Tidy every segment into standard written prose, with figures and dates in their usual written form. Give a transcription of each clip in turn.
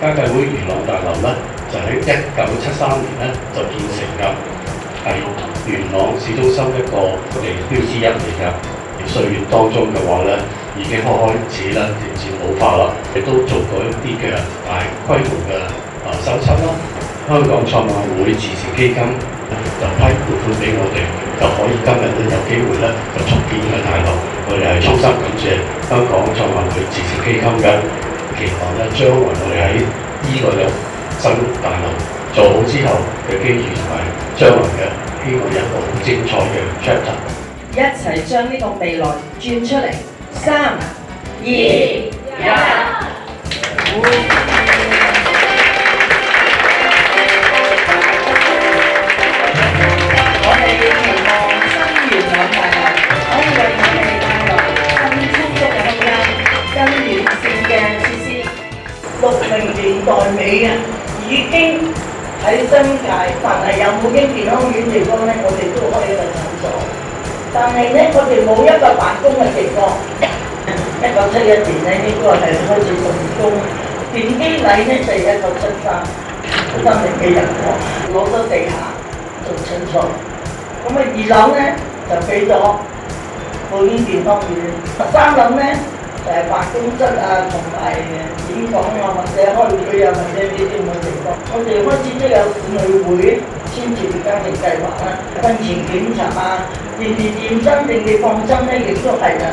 家計會元朗大樓咧，就喺1973年咧就建成㗎，係元朗市中心一個地標之一嚟㗎。歲月當中嘅話咧，已經開始咧漸漸老化啦，亦都做過一啲嘅大規模嘅修葺啦。香港創亞會慈善基金就批撥款俾我哋，就可以今日咧有機會咧就重建呢個大樓。我哋係衷心感謝香港創亞會慈善基金嘅，期望咧將來我哋喺呢個嘅新大樓做好之後嘅機遇同埋將來嘅希望有一個好精彩嘅 chapter。一齊將呢個未來轉出嚟，3、2、1。我哋期望新元朗大樓可以為我哋帶來更充足嘅空間、更完善嘅設施。60年代尾啊，已經喺新界，凡係有母嬰健康院地方咧，我哋都開一個診所。但係咧，我哋冇一個辦公嘅地方。1971年咧，應該係開始動工，電機禮咧就係1973，好多年未入過，攞咗地下做診所。咁啊，2樓咧就俾咗母嬰健康院，3樓咧就係辦公室啊，同埋演講啊，或者開會啊，或者呢啲咁嘅地方。我哋開始都有婦女會簽署家庭計劃啦，婚前檢查啊。驗身定你放心咧，亦都係啦。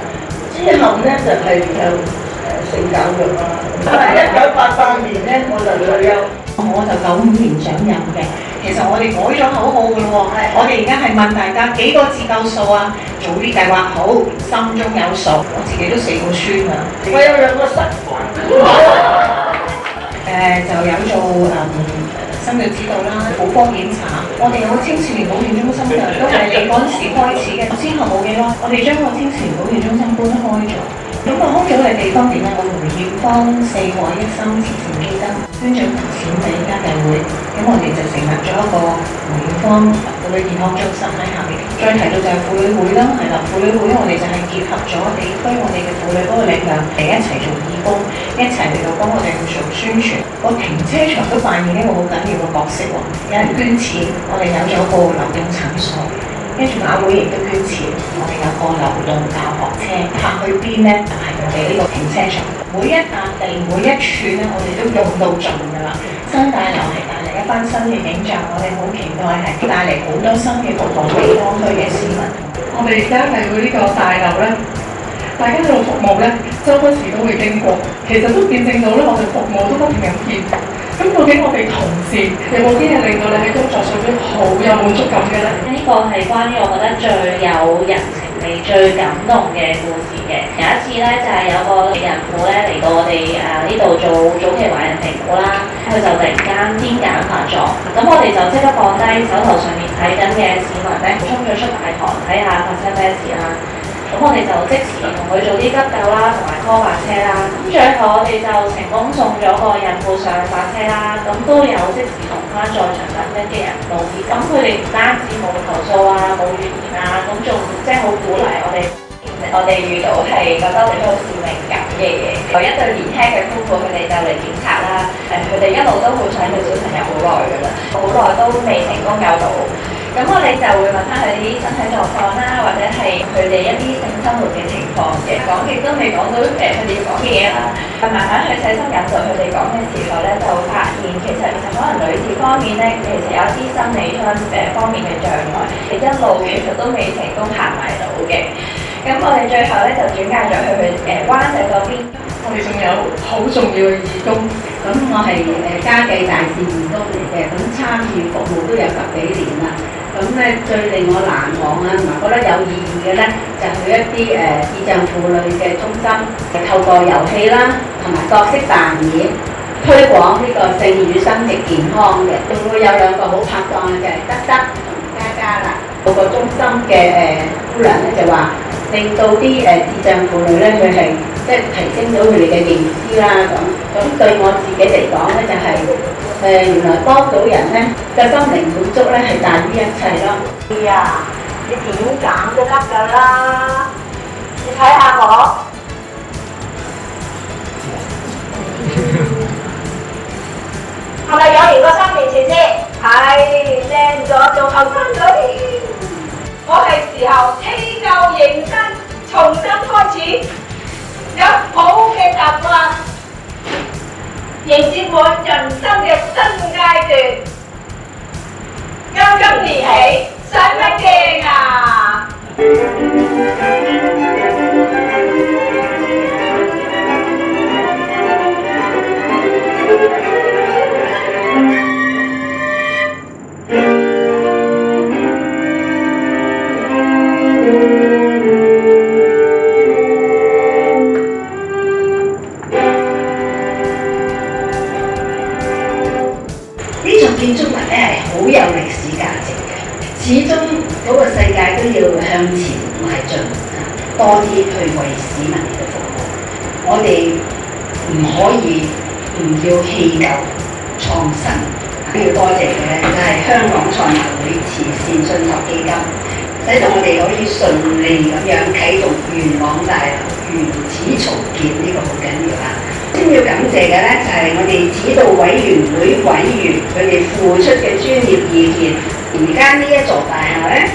之後咧就係性教育啦。1988年咧我就退休，我就95年上任嘅。其實我哋改咗口號㗎咯喎，我哋而家係問大家幾個字夠數啊？早啲計劃好，心中有數。我自己都4個孫啊。我有2個侄。就有做生育指導啦、婦科檢查，我哋有個青少年保健中心嘅，都係你嗰陣時開始嘅。之後冇幾耐，我哋將個青少年保健中心搬開咗。咁啊，開咗嘅地方點咧？我梅艷芳4個1心慈善基金捐咗錢俾家計會，咁我哋就成立咗一個梅艷芳婦女健康中心喺下面。再提到就係婦女會啦，係啦，婦女會我哋就係結合咗地區我哋嘅婦女嗰個力量嚟一齊做義工，一齊嚟到幫我哋去做宣傳。個停車場都扮演一個好緊要嘅角色喎，有人捐錢，我哋有咗個流動診所。跟住馬會亦都捐錢，我哋有個流動教學車，泊去邊咧？就係我哋呢個停車場，每一笪地每一寸咧，我哋都用到盡㗎啦。新大樓係帶嚟一番新嘅景象，我哋好期待係帶嚟好多新嘅服務俾當區嘅市民。我哋而家嚟到呢個大樓咧，大家喺度服務咧，周不時都會經過，其實都見證到咧，我哋服務都不停咁變。咁究竟我哋同事有冇啲嘢令到你喺工作上邊好有滿足感嘅咧？呢個係關於我覺得最有人情味、最感動嘅故事嘅。有一次咧，就係有個孕婦咧嚟到我哋呢度做早期懷孕評估啦，佢就突然間癲癇發作，咁我哋就即刻放低手頭上面睇緊嘅市民咧，衝咗出大堂睇下發生咩事啦。咁我哋就即時同佢做啲急救啦，同埋 call 白車啦。咁最後我哋就成功送咗個孕婦上白車啦。咁都有即時同翻在場等緊嘅人道歉。咁佢哋唔單止冇投訴啊，冇怨言啊，咁仲即係好鼓勵我哋。我哋遇到係覺得我哋都好使命感嘅嘢。有一對年輕嘅夫婦，佢哋就嚟檢查啦。佢哋一路都好想要小朋友好耐㗎啦，好耐都未成功有到。咁我哋就會問翻佢哋啲身體狀況啦，或者係佢哋一啲性生活嘅情況嘅，講極都未講到佢哋要講嘅嘢啦。慢慢去細心引導佢哋講嘅時候咧，就發現其實可能女士方面咧，其實有一啲心理方面嘅障礙，一路其實都未成功行埋到嘅。咁我哋最後咧就轉介咗佢去灣仔嗰邊。我哋仲有好重要嘅義工，咁我係家計大使義工嚟嘅，咁參與服務都有10幾年啦。咁咧最令我難忘啊，同埋覺得有意義嘅咧，就係去一啲智障婦女嘅中心，透過遊戲啦，同埋角色扮演，推廣呢個性與生殖健康嘅。仲會有2個好拍檔嘅，德德同嘉嘉啦。嗰個中心嘅姑娘咧就話，令到啲智障婦女咧，佢係即係提升到佢哋嘅認知啦咁對我自己嚟講咧，就係原來幫到人咧嘅心靈滿足咧係大於一切咯。係啊，你點揀都得㗎啦，你睇下我。今年起，使乜驚啊？呢座建築物咧係好有歷史價值嘅，始終嗰個世界都要向前邁進，多啲去為市民嚟服務。我哋唔可以唔要棄舊創新，要多謝嘅咧就係香港賽馬會慈善信託基金，使到我哋可以順利咁樣啟動元朗大樓原址重建，呢個好緊要啦。先要感謝嘅咧，就係我哋指導委員會委員佢哋付出嘅專業意見。而家呢一座大廈咧，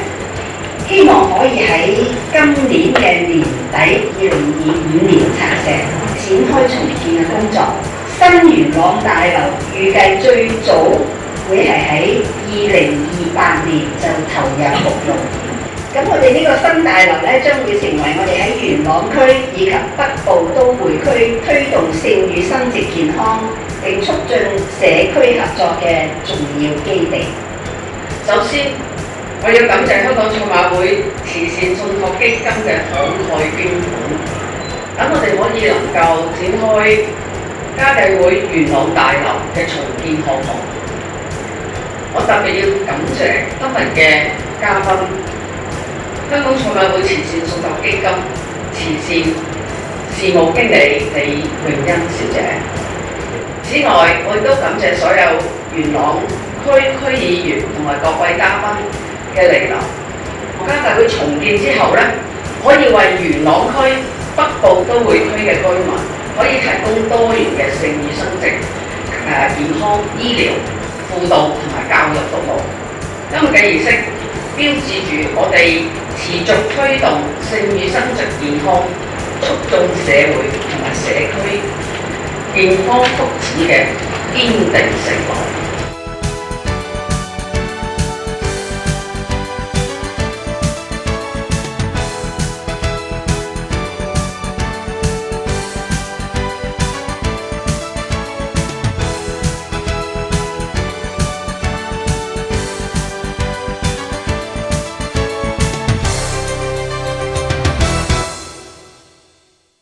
希望可以喺今年嘅年底2025年拆卸，展開重建嘅工作。新元朗大樓預計最早會係喺2028年就投入服務。咁我哋呢個新大樓咧，將會成為我哋喺元朗區以及北部都會區推動性與生殖健康並促進社區合作嘅重要基地。首先，我要感謝香港賽馬會慈善信託基金嘅慷慨捐款，等我哋可以能夠展開家計會元朗大樓嘅重建項目。我特別要感謝今日嘅嘉賓，香港賽馬會慈善信託基金慈善事務經理李詠欣小姐。此外，我亦都感謝所有元朗區議員同埋各位嘉賓嘅嚟臨。家計會重建之後呢，可以為元朗區北部都會區嘅居民可以提供多元嘅性與生殖、健康、醫療、輔導同埋教育服務。今日嘅儀式標誌住我哋持續推動性與生殖健康、促進社會同埋社區健康福祉嘅堅定承諾。